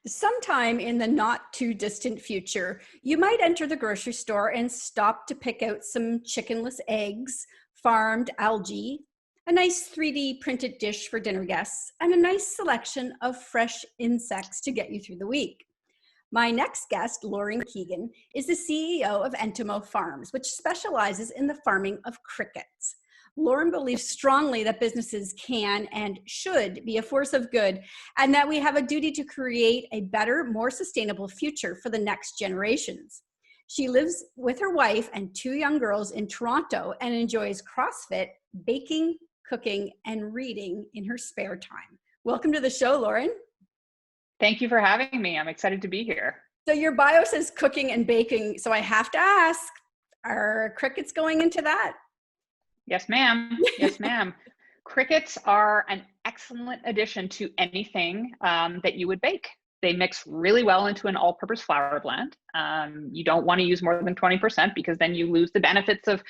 Sometime in the not too distant future, you might enter the grocery store and stop to pick out some chickenless eggs, farmed algae, a nice 3D printed dish for dinner guests, and a nice selection of fresh insects to get you through the week. My next guest, Lauren Keegan, is the CEO of Entomo Farms, which specializes in the farming of crickets. Lauren believes strongly that businesses can and should be a force of good, and that we have a duty to create a better, more sustainable future for the next generations. She lives with her wife and two young girls in Toronto and enjoys CrossFit, baking, cooking, and reading in her spare time. Welcome to the show, Lauren. Thank you for having me. I'm excited to be here. So your bio says cooking and baking, so I have to ask, are crickets going into that? Yes, ma'am. Yes, ma'am. Crickets are an excellent addition to anything that you would bake. They mix really well into an all-purpose flour blend. You don't want to use more than 20% because then you lose the benefits of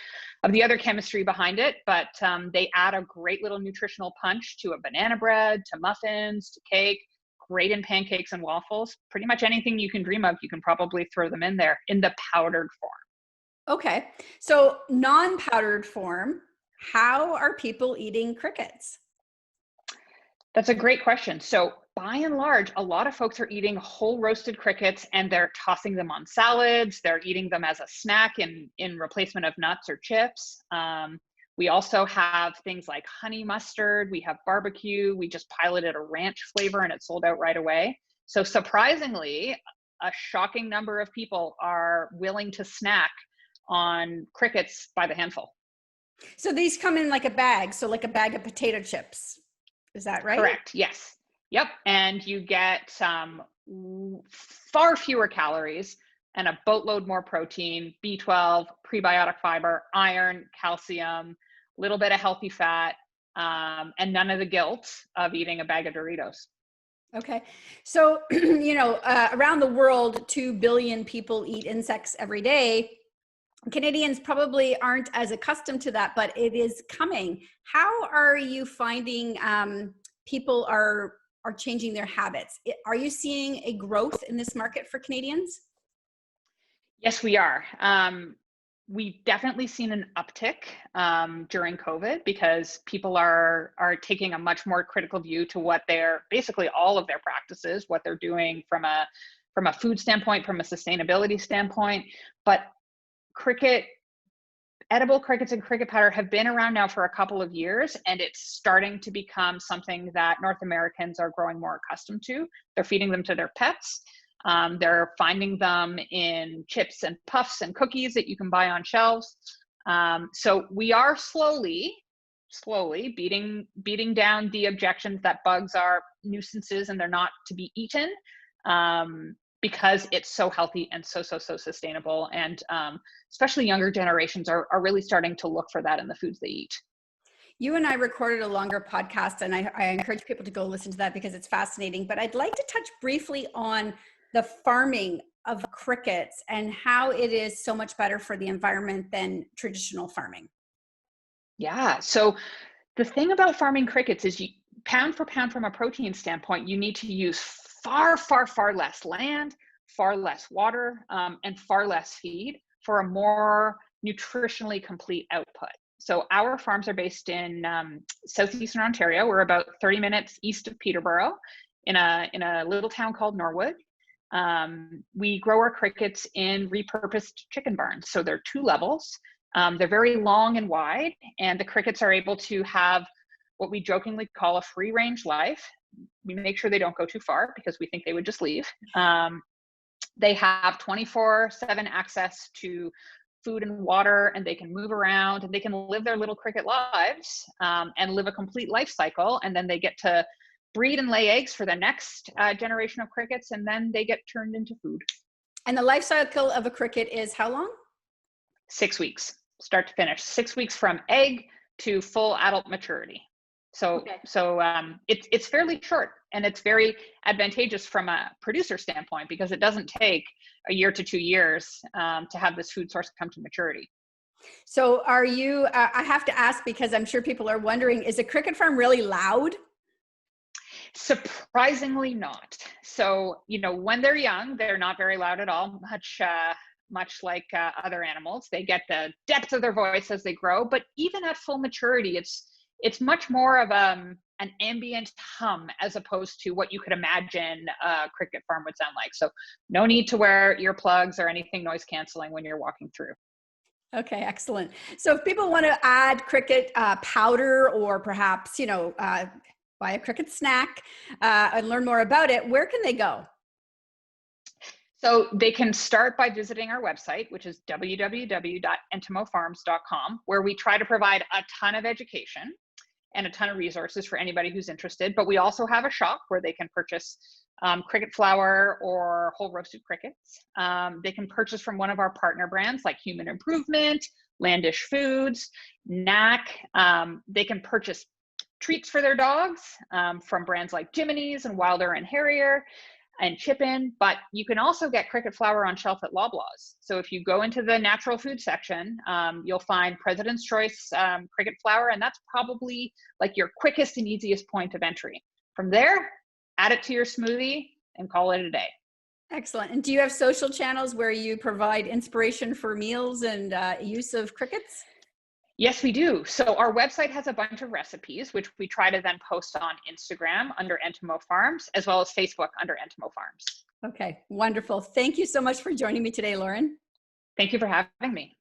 the other chemistry behind it. But they add a great little nutritional punch to a banana bread, to muffins, to cake. Great in pancakes and waffles. Pretty much anything you can dream of, you can probably throw them in there in the powdered form. Okay, so non-powdered form, how are people eating crickets? That's a great question. So by and large, a lot of folks are eating whole roasted crickets and they're tossing them on salads. They're eating them as a snack in replacement of nuts or chips. We also have things like honey mustard. We have barbecue. We just piloted a ranch flavor and it sold out right away. So surprisingly, a shocking number of people are willing to snack on crickets by the handful. So these come in like a bag, so like a bag of potato chips. Is that right? Correct. Yes. Yep. And you get far fewer calories and a boatload more protein, B12, prebiotic fiber, iron, calcium, a little bit of healthy fat, and none of the guilt of eating a bag of Doritos. Okay. So, around the world, 2 billion people eat insects every day. Canadians probably aren't as accustomed to that, but it is coming. How are you finding people are changing their habits? Are you seeing a growth in this market for Canadians? Yes, we are. We've definitely seen an uptick during COVID because people are taking a much more critical view to what they're basically all of their practices, what they're doing from a food standpoint, from a sustainability standpoint. But edible crickets and cricket powder have been around now for a couple of years, and it's starting to become something that North Americans are growing more accustomed to. They're feeding them to their pets. They're finding them in chips and puffs and cookies that you can buy on shelves. So we are slowly beating down the objections that bugs are nuisances and they're not to be eaten, because it's so healthy and so sustainable. And especially younger generations are really starting to look for that in the foods they eat. You and I recorded a longer podcast, and I encourage people to go listen to that because it's fascinating. But I'd like to touch briefly on the farming of crickets and how it is so much better for the environment than traditional farming. Yeah. So the thing about farming crickets is pound for pound from a protein standpoint, you need to use far less land, far less water, and far less feed for a more nutritionally complete output. So our farms are based in southeastern Ontario. We're about 30 minutes east of Peterborough in a little town called Norwood. We grow our crickets in repurposed chicken barns. So they're 2 levels. They're very long and wide, and the crickets are able to have what we jokingly call a free range life. We make sure they don't go too far because we think they would just leave. They have 24/7 access to food and water, and they can move around and they can live their little cricket lives and live a complete life cycle. And then they get to breed and lay eggs for the next generation of crickets, and then they get turned into food. And the life cycle of a cricket is how long? 6 weeks, start to finish. 6 weeks from egg to full adult maturity. So it's fairly short, and it's very advantageous from a producer standpoint because it doesn't take a year to 2 years to have this food source come to maturity. So are you, I have to ask because I'm sure people are wondering, is a cricket farm really loud? Surprisingly not. So, when they're young, they're not very loud at all, much like other animals. They get the depth of their voice as they grow, but even at full maturity, it's much more of an ambient hum as opposed to what you could imagine a cricket farm would sound like. So, no need to wear earplugs or anything noise canceling when you're walking through. Okay, excellent. So if people want to add cricket powder or perhaps, buy a cricket snack and learn more about it, where can they go? So they can start by visiting our website, which is www.entomofarms.com, where we try to provide a ton of education and a ton of resources for anybody who's interested. But we also have a shop where they can purchase cricket flour or whole roasted crickets. They can purchase from one of our partner brands like Human Improvement, Landish Foods, Knack. They can purchase treats for their dogs from brands like Jiminy's and Wilder and Harrier and Chippin, but you can also get cricket flour on shelf at Loblaws. So if you go into the natural food section, you'll find President's Choice cricket flour, and that's probably like your quickest and easiest point of entry. From there, add it to your smoothie and call it a day. Excellent. And do you have social channels where you provide inspiration for meals and use of crickets? Yes, we do. So our website has a bunch of recipes, which we try to then post on Instagram under Entomo Farms, as well as Facebook under Entomo Farms. Okay, wonderful. Thank you so much for joining me today, Lauren. Thank you for having me.